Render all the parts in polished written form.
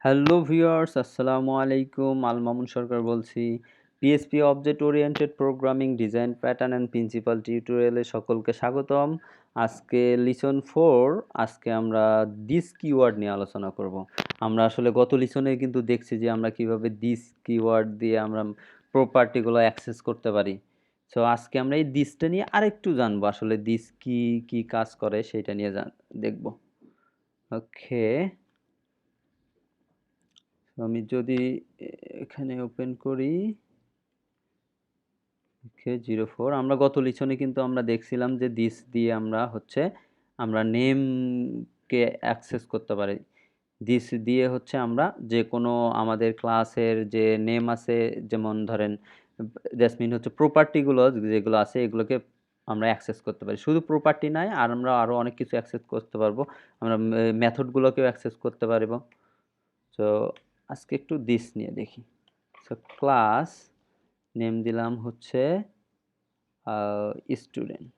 Hello viewers, আসসালামু আলাইকুম। আল মামুন সরকার বলছি। PSP object oriented programming design pattern and principal টিউটোরিয়ালে সকলকে স্বাগতম। আজকে লিসন 4। আজকে আমরা দিস কিওয়ার্ড নিয়ে আলোচনা করব। আমরা আসলে গত লিসনে কিন্তু দেখছি যে আমরা কিভাবে দিস কিওয়ার্ড দিয়ে আমরা প্রপার্টিগুলো অ্যাক্সেস করতে পারি। সো আজকে আমরা এই দিসটা নিয়ে আরেকটু জানবো, আসলে দিস কি কি কাজ করে সেটা নিয়ে দেখব। ওকে, আমি যদি এখানে ওপেন করি ওকে 04, আমরা গত লিসনে কিন্তু আমরা দেখছিলাম যে দিস দিয়ে আমরা নেমকে অ্যাক্সেস করতে পারি। দিস দিয়ে আমরা যে কোনো আমাদের ক্লাসের যে নেম আছে, যেমন ধরেন জাসমিন প্রপার্টিগুলো যেগুলো আছে এগুলোকে আমরা অ্যাক্সেস করতে পারি। শুধু প্রপার্টি নয়, আর আমরা আরও অনেক কিছু অ্যাক্সেস করতে পারবো। আমরা মেথডগুলোকেও অ্যাক্সেস করতে পারবো। তো আজকে একটু দিস নিয়ে দেখি। সো ক্লাস নেম দিলাম স্টুডেন্ট।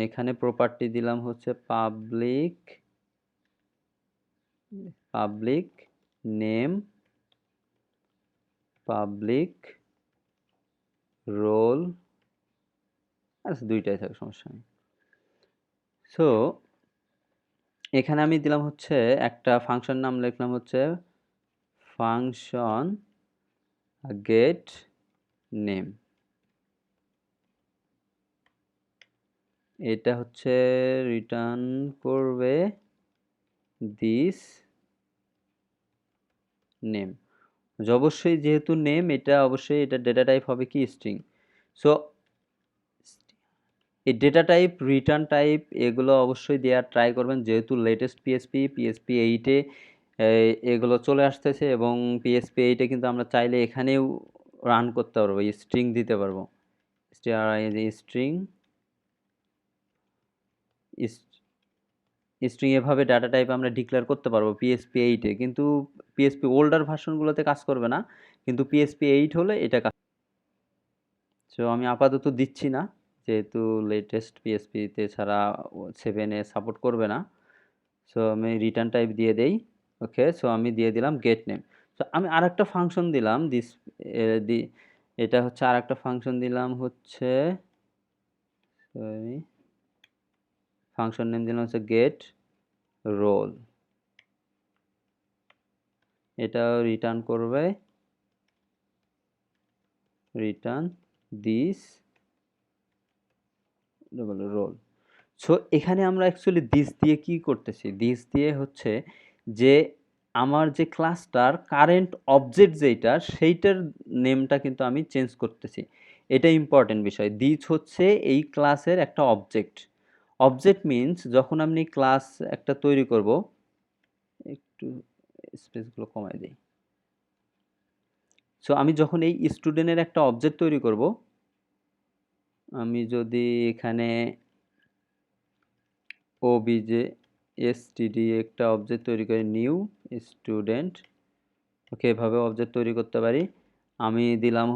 এখানে প্রপার্টি দিলাম পাবলিক নেম, পাবলিক রোল। আচ্ছা, দুইটাই থাকে, সমস্যা নেই। সো এখানে আমি দিলাম একটা ফাংশন নাম লিখলাম ফাংশন গেট নেম। এটা রিটার্ন করবে দিস নেম। অবশ্যই যেহেতু নেম, এটা অবশ্যই এটা ডেটা টাইপ হবে কি স্ট্রিং। সো এই ডেটা টাইপ, রিটার্ন টাইপ এগুলো অবশ্যই দেওয়ার ট্রাই করবেন, যেহেতু লেটেস্ট পিএসপি 8-এ এগুলো চলে আসতেছে, এবং পিএসপি 8-এ কিন্তু আমরা চাইলে এখানেও রান করতে পারবো, স্ট্রিং দিতে পারবো। স্ট্রিং স্ট্রিং এভাবে ডাটা টাইপ আমরা ডিক্লেয়ার করতে পারবো পিএসপি 8-এ, কিন্তু পিএসপি ওল্ডার ভার্সনগুলোতে কাজ করবে না, কিন্তু পিএসপি 8 হলে এটা কাজ। সো আমি আপাতত দিচ্ছি না, যেহেতু লেটেস্ট পিএসপিতে ছাড়া 7-এ সাপোর্ট করবে না। সো আমি রিটার্ন টাইপ দিয়ে দেই। ওকে, সো আমি দিয়ে দিলাম গেট নেম। সো আমি আরেকটা ফাংশন দিলাম এটা আরেকটা ফাংশন দিলাম সরি, ফাংশন নেম দিলাম গেট রোল। এটা রিটার্ন করবে রিটার্ন দিস রোল। সো এখানে আমরা অ্যাকচুয়ালি দিস দিয়ে কি করতেছি, দিস দিয়ে যে আমার যে ক্লাসটার কারেন্ট অবজেক্ট যেটা, সেইটার নেমটা কিন্তু আমি চেঞ্জ করতেছি। এটা ইম্পর্টেন্ট বিষয়। দিস এই ক্লাসের একটা অবজেক্ট। অবজেক্ট মিনস যখন আপনি ক্লাস একটা তৈরি করব, একটু স্পেসগুলো কমাই দিই। সো আমি যখন এই স্টুডেন্টের একটা অবজেক্ট তৈরি করব, আমি যদি এখানে ওবিজে এসটিডি একটা অবজেক্ট তৈরি করি, নিউ স্টুডেন্ট। ওকে, এভাবে অবজেক্ট তৈরি করতে পারি। আমি দিলাম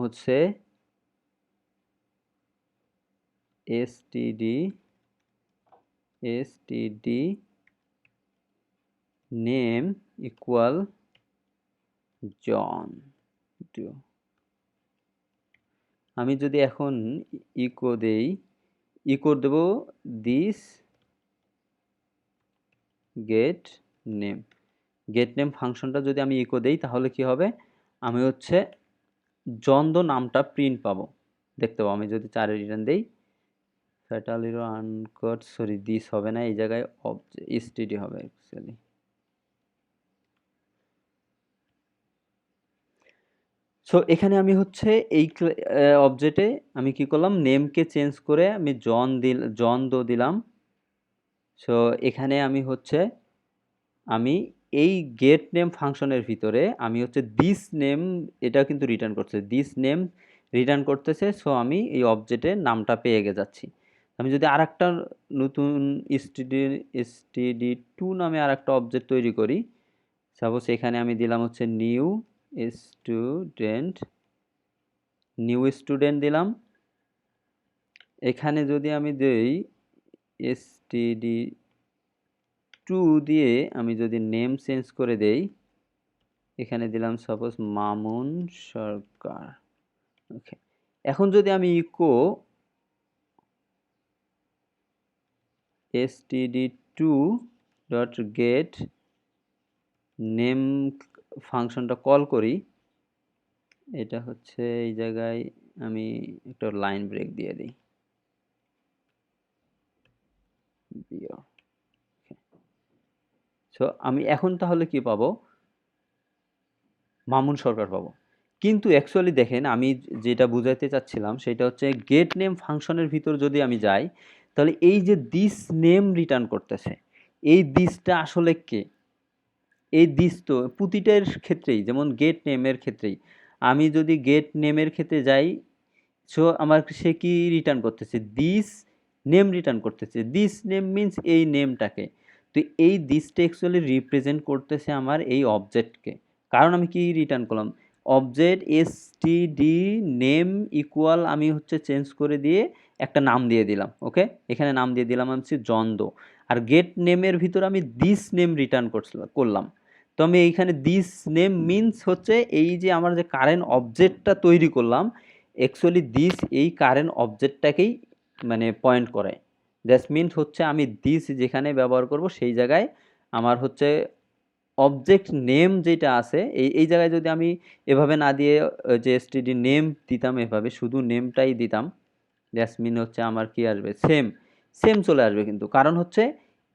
এসটিডি নেম ইকুয়াল জন। আমি যদি এখন ইকো দেই, ইকো দেব দিস গেট নেম ফাংশনটা যদি আমি ইকো দেই, তাহলে কি হবে, আমি জন্দ নামটা প্রিন্ট পাবো, দেখতে পাবো। আমি যদি 4 রিটার্ন দেই, ফ্যাটাল ইরো আনকট, সরি দিস হবে না, এই জায়গায় এসটিডি হবে অ্যাকচুয়ালি। সো এখানে আমি এই অবজেক্টে আমি কি করলাম, নেমকে চেঞ্জ করে আমি জন দিলাম। সো এখানে আমি এই গেট নেম ফাংশনের ভিতরে আমি দিস নেম, এটা কিন্তু রিটার্ন করছে, দিস নেম রিটার্ন করতেছে। সো আমি এই অবজেক্টের নামটা পেয়ে যাচ্ছি। আমি যদি আরেকটা নতুন std2 নামে আরেকটা অবজেক্ট তৈরি করি, সাপোজ এখানে আমি দিলাম নিউ স্টুডেন্ট দিলাম। এখানে যদি আমি দেই std টু দিয়ে আমি যদি নেম চেঞ্জ করে দেই, এখানে দিলাম সাপোজ মামুন সরকার। ওকে, এখন যদি আমি echo std2 dot get name ফাংশনটা কল করি, এটা হচ্ছে এই জায়গায় আমি একটা লাইন ব্রেক দিয়ে দিই। সো আমি এখন তাহলে কি পাবো? মামুন সরকার পাবো। কিন্তু অ্যাকচুয়ালি দেখেন, আমি যেটা বুঝাইতে চাচ্ছিলাম সেটা হচ্ছে গেট নেম ফাংশনের ভিতর যদি আমি যাই, তাহলে এই যে দিস নেম রিটার্ন করতেছে, এই দিসটা আসলে কে? এই দিস তো প্রতিটার ক্ষেত্রেই, যেমন গেট নেমের ক্ষেত্রেই আমি যদি গেট নেমের ক্ষেত্রে যাই, সো আমার সে কি রিটার্ন করতেছে? দিস নেম রিটার্ন করতেছে। দিস নেম মিন্স এই নেমটাকে। তো এই দিসটা অ্যাকচুয়ালি রিপ্রেজেন্ট করতেছে আমার এই অবজেক্টকে। কারণ আমি কি রিটার্ন করলাম? অবজেক্ট std নেম ইকুয়াল আমি হচ্ছে চেঞ্জ করে দিয়ে একটা নাম দিয়ে দিলাম। ওকে, এখানে নাম দিয়ে দিলাম আমি হচ্ছে জন্দো। আর গেট নেমের ভিতর আমি দিস নেম রিটার্ন করলাম। তো আমি এইখানে দিস নেম মিন্স হচ্ছে এই যে আমার যে কারেন্ট অবজেক্টটা তৈরি করলাম, অ্যাকচুয়ালি দিস এই কারেন্ট অবজেক্টটাকেই মানে পয়েন্ট করে। দ্যাটস মিন্স হচ্ছে আমি দিস যেখানে ব্যবহার করব সেই জায়গায় আমার হচ্ছে অবজেক্ট নেম যেটা আছে, এই জায়গায় যদি আমি এভাবে না দিয়ে যে std নেম দিতাম, এভাবে শুধু নেমটাই দিতাম, দ্যাটস মিন হচ্ছে আমার কি আসবে? সেম সেম চলে আসবে। কিন্তু কারণ হচ্ছে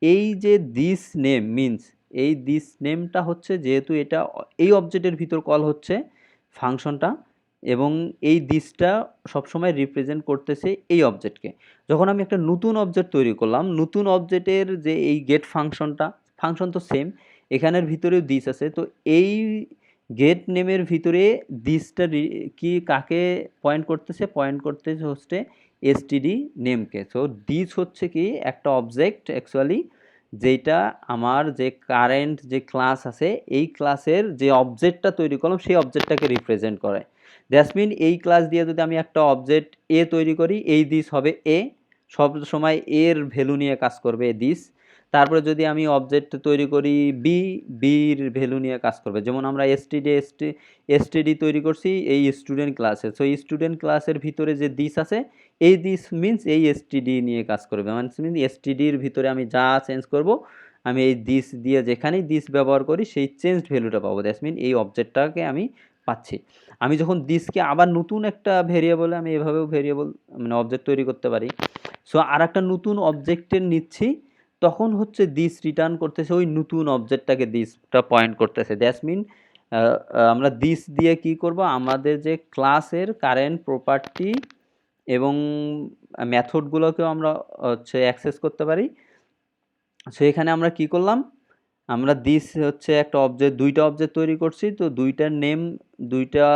এই যে দিস নেম মিন্স এই দিস নেমটা হচ্ছে যেহেতু এটা এই অবজেক্টের ভিতর কল হচ্ছে ফাংশনটা, এবং এই দিসটা সবসময় রিপ্রেজেন্ট করতেছে এই অবজেক্টকে। যখন আমি একটা নতুন অবজেক্ট তৈরি করলাম, নতুন অবজেক্টের যে এই গেট ফাংশনটা, ফাংশন তো সেম, এখানের ভিতরেও দিস আছে। তো এই গেট নেমের ভিতরে দিসটা কি কাকে পয়েন্ট করতেছে? পয়েন্ট করতেছে হচ্ছে std নেমকে। সো দিস হচ্ছে কি একটা অবজেক্ট অ্যাকচুয়ালি, যেটা আমার যে কারেন্ট যে ক্লাস আছে এই ক্লাসের যে অবজেক্টটা তৈরি করলাম সেই অবজেক্টটাকে রিপ্রেজেন্ট করে। দ্যাটস মিন এই ক্লাস দিয়ে যদি আমি একটা অবজেক্ট এ তৈরি করি, এই দিস হবে এ, সব সময় এর ভ্যালু নিয়ে কাজ করবে দিস। তারপরে যদি আমি অবজেক্ট তৈরি করি বি, বির ভ্যালু নিয়ে কাজ করবে। যেমন আমরা std তৈরি করছি এই স্টুডেন্ট ক্লাসে, সো এই স্টুডেন্ট ক্লাসের ভিতরে যে দিস আছে, এই দিস মিন্স এই std নিয়ে কাজ করবে। মানে মিন্স stdর ভিতরে আমি যা চেঞ্জ করব, আমি এই দিস দিয়ে যেখানেই দিস ব্যবহার করি সেই চেঞ্জড ভ্যালুটা পাবো। দ্যাটস মিন এই অবজেক্টটাকে আমি পাচ্ছি। আমি যখন দিসকে আবার নতুন একটা ভেরিয়েবলে, আমি এভাবেও ভেরিয়েবল মানে অবজেক্ট তৈরি করতে পারি। সো আর একটা নতুন অবজেক্টের নিচ্ছি, তখন হচ্ছে দিস রিটার্ন করতেছে ওই নতুন অবজেক্টটাকে, দিসটা পয়েন্ট করতেছে। দ্যাটস মিন আমরা দিস দিয়ে কি করব? আমাদের যে ক্লাসের কারেন্ট প্রপার্টি এবং মেথডগুলোকেও আমরা হচ্ছে অ্যাক্সেস করতে পারি। সো এখানে আমরা কি করলাম? আমরা দিস হচ্ছে একটা অবজেক্ট, দুইটা অবজেক্ট তৈরি করছি। তো দুইটা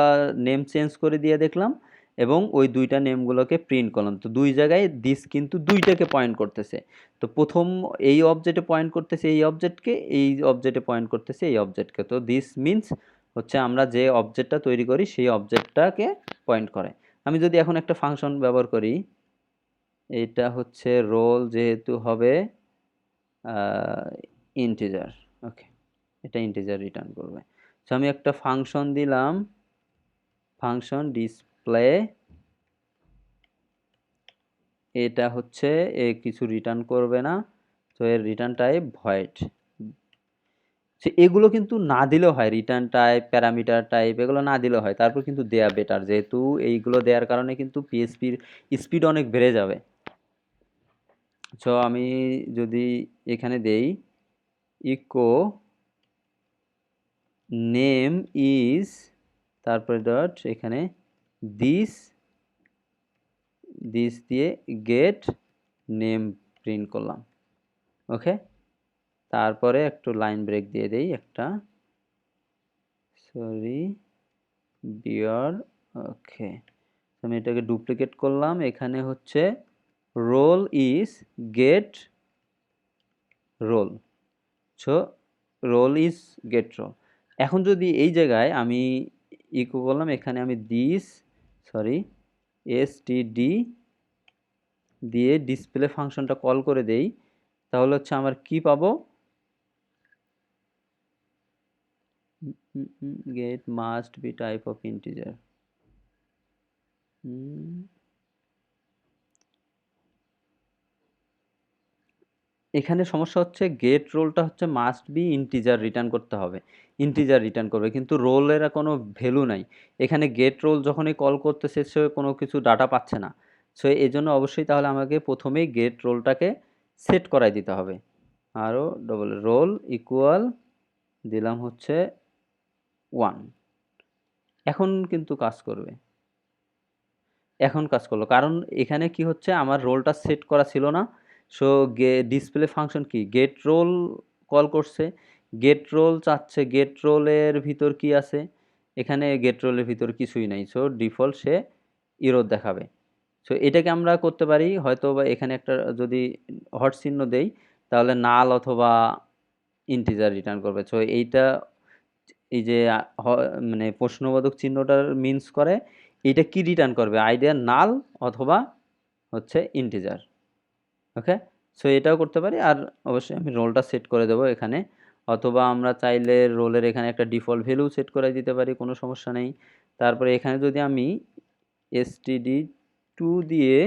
নেম চেঞ্জ করে দিয়ে দেখলাম, এবং ওই দুইটা নেমগুলোকে প্রিন্ট করলাম। তো দুই জায়গায় দিস কিন্তু দুইটাকে পয়েন্ট করতেছে। তো প্রথম এই অবজেক্টে পয়েন্ট করতেছে এই অবজেক্টকে, এই অবজেক্টে পয়েন্ট করতেছে এই অবজেক্টকে। তো দিস মিন্স হচ্ছে আমরা যে অবজেক্টটা তৈরি করি সেই অবজেক্টটাকে পয়েন্ট করে। আমি যদি এখন একটা ফাংশন ব্যবহার করি, এটা হচ্ছে রোল যেহেতু হবে ইন্টিজার। ওকে, এটা ইন্টিজার রিটার্ন করবে। সো আমি একটা ফাংশন দিলাম, ফাংশন ডিসপ্লে, এটা হচ্ছে কিছু রিটার্ন করবে না। তো এর রিটার্ন টাইপ ভয়েড। এগুলো কিন্তু না দিলেও হয়, রিটার্ন টাইপ, প্যারামিটার টাইপ, এগুলো না দিলেও হয়, তারপর কিন্তু দেয়া বেটার, যেহেতু এইগুলো দেওয়ার কারণে কিন্তু পিএইচপির স্পিড অনেক বেড়ে যাবে। সো আমি যদি এখানে দেই ইকো নেম ইজ, তারপরে ডট এখানে দিস দিয়ে গেট নেম প্রিন্ট করলাম। ওকে, তারপরে একটু লাইন ব্রেক দিয়ে দেই একটা, সরি বিয়ার। ওকে, আমি এটাকে ডুপ্লিকেট করলাম। এখানে হচ্ছে roll is get roll. So roll is get roll. এখন যদি এই জায়গায় আমি ইকো করলাম, এখানে আমি std দিয়ে ডিসপ্লে ফাংশনটা কল করে দেই, তাহলে হচ্ছে আমার কি পাবো? get must be type of integer. এখানে সমস্যা হচ্ছে গেট রোলটা হচ্ছে মাস্ট বি ইন্টিজার রিটার্ন করতে হবে, ইন্টিজার রিটার্ন করবে, কিন্তু রোলের কোনো ভ্যালু নাই এখানে। গেট রোল যখনই কল করতেছে সে কোনো কিছু ডাটা পাচ্ছে না। সো এই জন্য অবশ্যই তাহলে আমাকে প্রথমেই গেট রোলটাকে সেট করাই দিতে হবে। আরও ডবল রোল ইকুয়াল দিলাম হচ্ছে 1। এখন কিন্তু কাজ করবে, এখন কাজ করলো, কারণ এখানে কি হচ্ছে আমার রোলটা সেট করা ছিল না। সো ডিসপ্লে ফাংশন কি গেট রোল কল করছে, গেট রোল চাচ্ছে, গেট রোলের ভিতর কি আছে, এখানে গেট রোলের ভিতর কিছুই নাই। সো ডিফল্ট সে ইরর দেখাবে। সো এটাকে আমরা করতে পারি হয়তো বা এখানে একটা যদি হট চিহ্ন দেই তাহলে নাল অথবা ইন্টিজার রিটার্ন করবে। সো এইটা এই যে মানে প্রশ্নবোধক চিহ্নটার মিনস করে এটা কি রিটার্ন করবে, আইডিয়া নাল অথবা হচ্ছে ইন্টিজার। ওকে, সো এটাও করতে পারি। আর অবশ্যই আমি রোলটা সেট করে দেবো এখানে, অথবা আমরা চাইলে রোলের এখানে একটা ডিফল্ট ভ্যালু সেট করে দিতে পারি, কোনো সমস্যা নেই। তারপরে এখানে যদি আমি std2 দিয়ে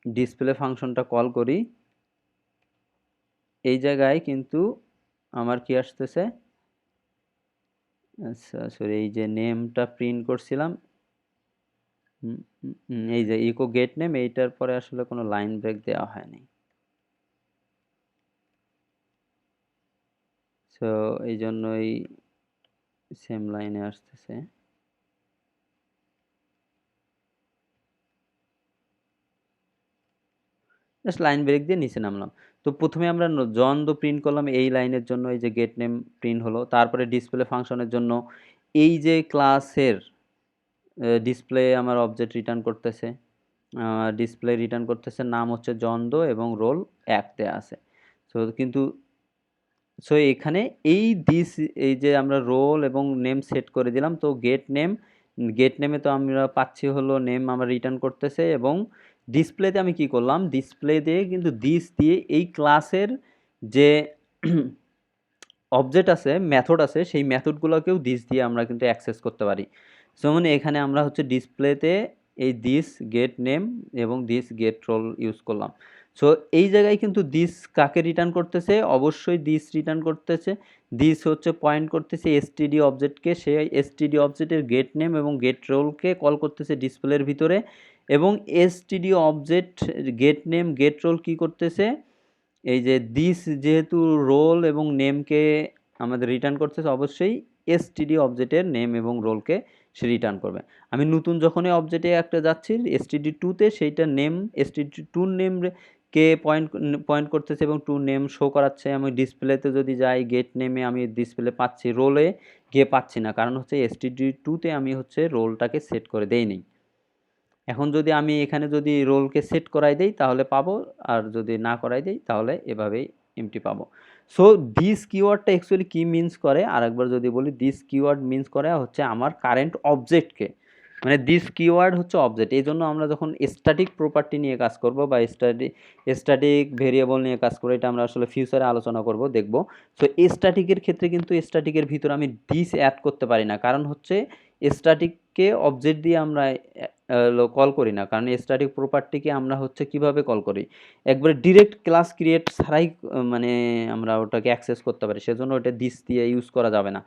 ডিসপ্লে ফাংশনটা কল করি, এই জায়গায় কিন্তু আমার কি আসতেছে, আচ্ছা সরি, এই যে নেমটা প্রিন্ট করছিলাম, এই যে ইকো গেট নেম, এইটার পরে আসলে কোনো লাইন ব্রেক দেওয়া হয়নি। সো এই জন্যই সেম লাইনে আসতেছে। জাস্ট লাইন ব্রেক দিয়ে নিচে নামলাম। তো প্রথমে আমরা জন দো প্রিন্ট করলাম এই লাইনের জন্য, এই যে গেট নেম প্রিন্ট হলো। তারপরে ডিসপ্লে ফাংশনের জন্য এই যে ক্লাসের ডিসপ্লে আমার অবজেক্ট রিটার্ন করতেছে, ডিসপ্লে রিটার্ন করতেছে, নাম হচ্ছে জন দো এবং রোল 1 তে আছে। সো কিন্তু সো এখানে এই যে আমরা রোল এবং নেম সেট করে দিলাম, তো গেট নেমে তো আমরা পাচ্ছি হলো নেম আমার রিটার্ন করতেছে, এবং ডিসপ্লেতে আমি কি করলাম, ডিসপ্লে দিয়ে কিন্তু দিস দিয়ে এই ক্লাসের যে অবজেক্ট আছে, মেথড আছে, সেই মেথডগুলোকেও দিস দিয়ে আমরা কিন্তু অ্যাক্সেস করতে পারি। যেমন এখানে আমরা হচ্ছে ডিসপ্লেতে এই দিস গেট নেম এবং দিস গেট রোল ইউজ করলাম। সো এই জায়গায় কিন্তু দিস কাকে রিটার্ন করতেছে, অবশ্যই দিস রিটার্ন করতেছে। দিস হচ্ছে পয়েন্ট করতেছে এসটিডি অবজেক্টকে, সে এসটিডি অবজেক্টের গেট নেম এবং গেট রোলকে কল করতেছে ডিসপ্লের ভিতরে, এবং STD object get name get roll কি করতেছে, এই যে দিস যেহেতু রোল এবং নেমকে আমাদের রিটার্ন করতেছে, অবশ্যই এসটিডি অবজেক্টের নেম এবং রোলকে সে রিটার্ন করবে। আমি নতুন যখনই অবজেক্টে একটা যাচ্ছি std2-তে, সেইটা নেম std2 নেম কে পয়েন্ট করতেছে এবং টু নেম শো করাচ্ছে। আমি ডিসপ্লেতে যদি যাই গেট নেমে আমি ডিসপ্লে পাচ্ছি, রোলে গিয়ে পাচ্ছি না, কারণ হচ্ছে std2-তে আমি হচ্ছে রোলটাকে সেট করে দেইনি। এখন যদি আমি এখানে যদি রোলকে সেট করাই দেই তাহলে পাবো, আর যদি না করাই দেই তাহলে এভাবেই এমটি পাবো। সো দিস কিওয়ার্ডটা অ্যাকচুয়ালি কি মিন্স করে, আরেকবার যদি বলি, দিস কিওয়ার্ড মিন্স করে হচ্ছে আমার কারেন্ট অবজেক্টকে, মানে দিস কিওয়ার্ড হচ্ছে অবজেক্ট। এই জন্য আমরা যখন স্ট্যাটিক প্রপার্টি নিয়ে কাজ করব বা স্ট্যাটিক ভেরিয়েবল নিয়ে কাজ করবো, এটা আমরা আসলে ফিউচারে আলোচনা করব, দেখব। সো স্ট্যাটিকের ক্ষেত্রে কিন্তু স্ট্যাটিকের ভিতরে আমি দিস অ্যাড করতে পারি না, কারণ হচ্ছে স্ট্যাটিককে অবজেক্ট দিয়ে আমরা কল করি না, কারণ স্ট্যাটিক প্রপার্টিকে আমরা হচ্ছে কিভাবে কল করি, একবারে ডিরেক্ট ক্লাস ক্রিয়েট ছাড়াই মানে আমরা ওটাকে অ্যাক্সেস করতে পারি, সেজন্য ওটা দিস দিয়ে ইউজ করা যাবে না।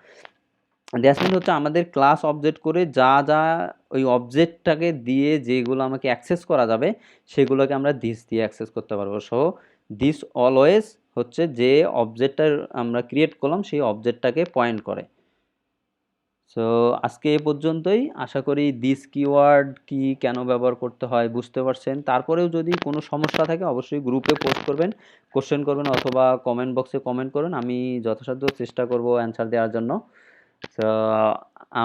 দ্যাটস মিন হচ্ছে আমাদের ক্লাস অবজেক্ট করে যা যা ওই অবজেক্টটাকে দিয়ে যেগুলো আমাকে অ্যাক্সেস করা যাবে সেগুলোকে আমরা দিস দিয়ে অ্যাক্সেস করতে পারবো। সো দিস অলওয়েজ হচ্ছে যে অবজেক্টটা আমরা ক্রিয়েট করলাম সেই অবজেক্টটাকে পয়েন্ট করে। সো আজকে এ পর্যন্তই। আশা করি দিস কিওয়ার্ড কি কেন ব্যবহার করতে হয় বুঝতে পারছেন। তারপরেও যদি কোনো সমস্যা থাকে অবশ্যই গ্রুপে পোস্ট করবেন, কোশ্চেন করবেন, অথবা কমেন্ট বক্সে কমেন্ট করুন, আমি যথাসাধ্য চেষ্টা করব অ্যান্সার দেওয়ার জন্য। তো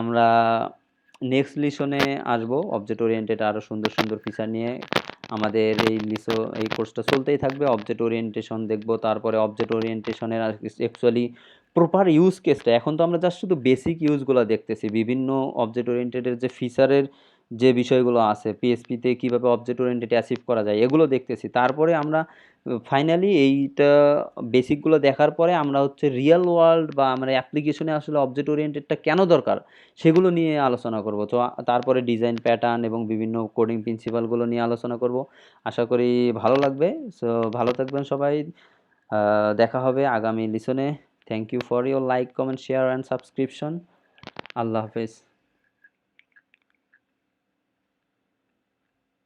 আমরা নেক্সট লিসনে আসবো অবজেক্ট ওরিয়েন্টেড আরও সুন্দর সুন্দর ফিচার নিয়ে। আমাদের এই কোর্সটা চলতেই থাকবে। অবজেক্ট ওরিয়েন্টেশন দেখব, তারপরে অবজেক্ট ওরিয়েন্টেশনের অ্যাকচুয়ালি প্রপার ইউজ কেসটা, এখন তো আমরা জাস্ট শুধু বেসিক ইউজগুলো দেখতেছি, বিভিন্ন অবজেক্ট ওরিয়েন্টেডের যে ফিচারের যে বিষয়গুলো আছে পিএইচপিতে কীভাবে অবজেক্ট ওরিয়েন্টেড অ্যাচিভ করা যায় এগুলো দেখতেছি। তারপরে আমরা ফাইনালি এইটা বেসিকগুলো দেখার পরে আমরা হচ্ছে রিয়েল ওয়ার্ল্ড বা আমরা অ্যাপ্লিকেশনে আসলে অবজেক্ট ওরিয়েন্টেডটা কেন দরকার সেগুলো নিয়ে আলোচনা করব। তো তারপরে ডিজাইন প্যাটার্ন এবং বিভিন্ন কোডিং প্রিন্সিপালগুলো নিয়ে আলোচনা করব। আশা করি ভালো লাগবে। সো ভালো থাকবেন সবাই। দেখা হবে আগামী লিসনে। Thank you for your like, comment, share and subscription. আল্লাহ হাফেজ।